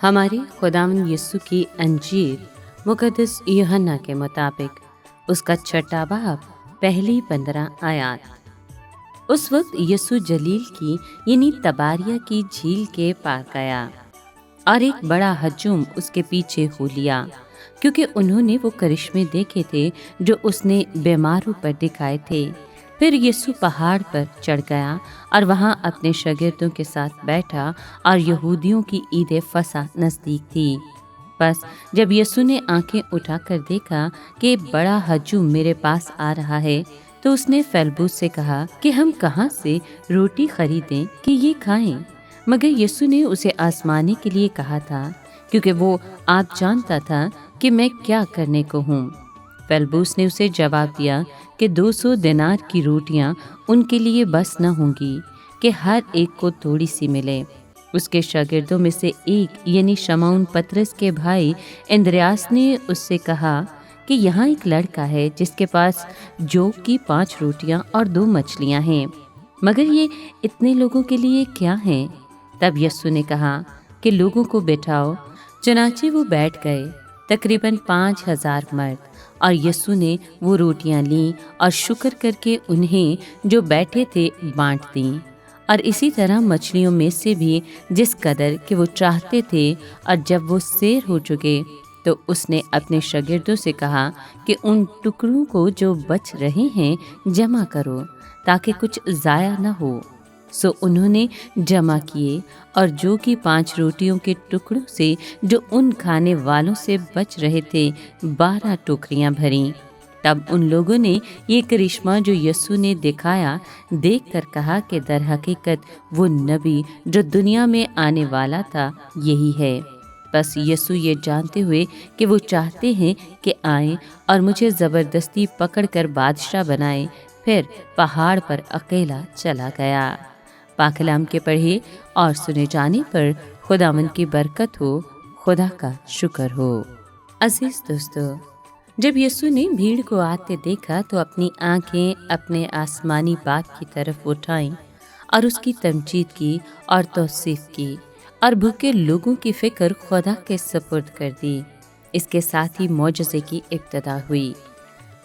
हमारे खुदावंद यीशु की अंजील मुकद्दस यूहन्ना के मुताबिक उसका छठा बाब पहली 15 आयत। उस वक्त यीशु जलील की यानी तबारिया की झील के पार गया और एक बड़ा हजूम उसके पीछे हो लिया, क्योंकि उन्होंने वो करिश्मे देखे थे जो उसने बीमारों पर दिखाए थे। फिर यीशु पहाड़ पर चढ़ गया और वहाँ अपने शागिर्दों के साथ बैठा और यहूदियों की ईद फसह नज़दीक थी। बस जब यीशु ने आंखें उठाकर देखा कि बड़ा हजूम मेरे पास आ रहा है, तो उसने फेलबूस से कहा कि हम कहाँ से रोटी खरीदें कि ये खाएं। मगर यीशु ने उसे आजमाने के लिए कहा था, क्योंकि वो आप जानता था कि मैं क्या करने को हूँ। फेलबूस ने उसे जवाब दिया कि 200 दिनार की रोटियां उनके लिए बस न होंगी कि हर एक को थोड़ी सी मिले। उसके शागिर्दों में से एक यानी शमौन पतरस के भाई इंद्रियास ने उससे कहा कि यहाँ एक लड़का है जिसके पास जौ की 5 रोटियां और 2 मछलियां हैं, मगर ये इतने लोगों के लिए क्या हैं? तब यीशु ने कहा कि लोगों को बैठाओ। चुनाचे वो बैठ गए, तकरीबन 5000 मर्द। और यीशु ने वो रोटियां लीं और शुक्र करके उन्हें जो बैठे थे बांट दीं, और इसी तरह मछलियों में से भी जिस कदर कि वो चाहते थे। और जब वो सैर हो चुके तो उसने अपने शागिर्दों से कहा कि उन टुकड़ों को जो बच रहे हैं जमा करो, ताकि कुछ ज़ाया न हो। सो उन्होंने जमा किए और जौ की 5 रोटियों के टुकड़ों से जो उन खाने वालों से बच रहे थे 12 टोकरियां भरीं। तब उन लोगों ने ये करिश्मा जो यीशु ने दिखाया देखकर कहा कि दर हकीकत वो नबी जो दुनिया में आने वाला था यही है। बस यीशु ये जानते हुए कि वो चाहते हैं कि आए और मुझे ज़बरदस्ती पकड़कर बादशाह बनाए, फिर पहाड़ पर अकेला चला गया। पाक कलाम के पढ़े और सुने जाने पर खुदावंद की बरकत हो, खुदा का शुक्र हो। अजीज दोस्तों, जब यीशु ने भीड़ को आते देखा तो अपनी आंखें अपने आसमानी बाप की तरफ उठाईं और उसकी तमजीद की और तौसीफ की और भूखे लोगों की फिक्र खुदा के सपुर्द कर दी। इसके साथ ही मौजज़े की इब्तिदा हुई।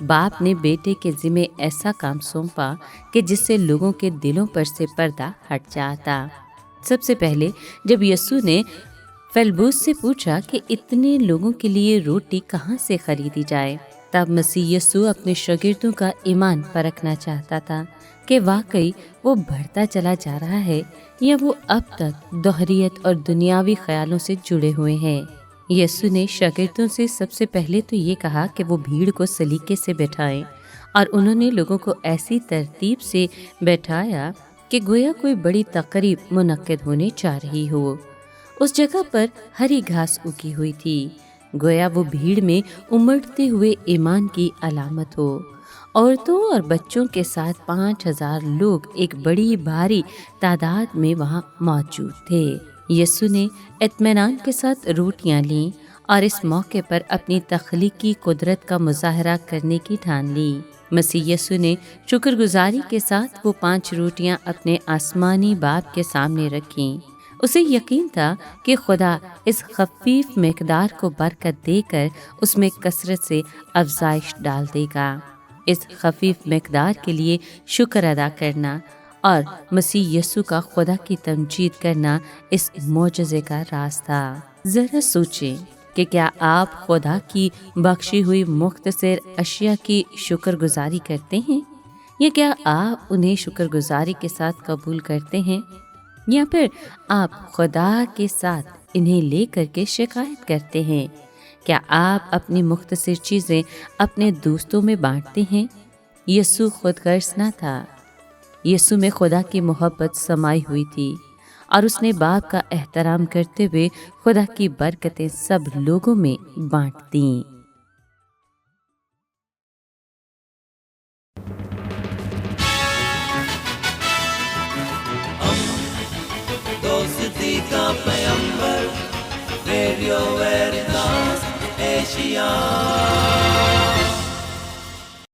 बाप ने बेटे के ज़िम्मे ऐसा काम सौंपा कि जिससे लोगों के दिलों पर से पर्दा हट जाता। सबसे पहले जब यीशु ने फेलबूस से पूछा कि इतने लोगों के लिए रोटी कहाँ से खरीदी जाए, तब मसीह यीशु अपने शागिर्दों का ईमान परखना चाहता था कि वाकई वो बढ़ता चला जा रहा है या वो अब तक दोहरियत और दुनियावी ख्यालों से जुड़े हुए हैं। यीशु ने शागिर्दों से सबसे पहले तो ये कहा कि वो भीड़ को सलीके से बैठाएं, और उन्होंने लोगों को ऐसी तरतीब से बैठाया कि गोया कोई बड़ी तकरीब मुनक्किद होने जा रही हो। उस जगह पर हरी घास उगी हुई थी, गोया वो भीड़ में उमड़ते हुए ईमान की अलामत हो। औरतों और बच्चों के साथ 5000 लोग एक बड़ी भारी तादाद में वहाँ मौजूद थे। यीशु ने इत्मीनान के साथ रोटियां लीं और इस मौके पर अपनी तख्लीकी कुदरत का मुजाहरा करने की ठान ली। मसीह यीशु ने शुक्रगुजारी के साथ वो 5 रोटियां अपने आसमानी बाप के सामने रखीं। उसे यकीन था कि खुदा इस खफीफ मिकदार को बरकत देकर उसमें कसरत से अफजाइश डाल देगा। इस खफीफ मिकदार के लिए शुक्र अदा करना और मसीह यीशु का खुदा की तमजीद करना इस मौजज़े का राज था। ज़रा सोचें कि क्या आप खुदा की बख्शी हुई मुख्तसर अशिया की शुक्रगुजारी करते हैं, या क्या आप उन्हें शुक्रगुजारी के साथ कबूल करते हैं, या फिर आप खुदा के साथ इन्हें लेकर के शिकायत करते हैं? क्या आप अपनी मुख्तसर चीज़ें अपने दोस्तों में बांटते हैं? यीशु खुद गर्ज न था। यीशु में खुदा की मोहब्बत समाई हुई थी और उसने बाप का एहतराम करते हुए खुदा की बरकतें सब लोगों में बांट दी। दोस्ती का पैगंबर, रेडियो वेरितास एशिया।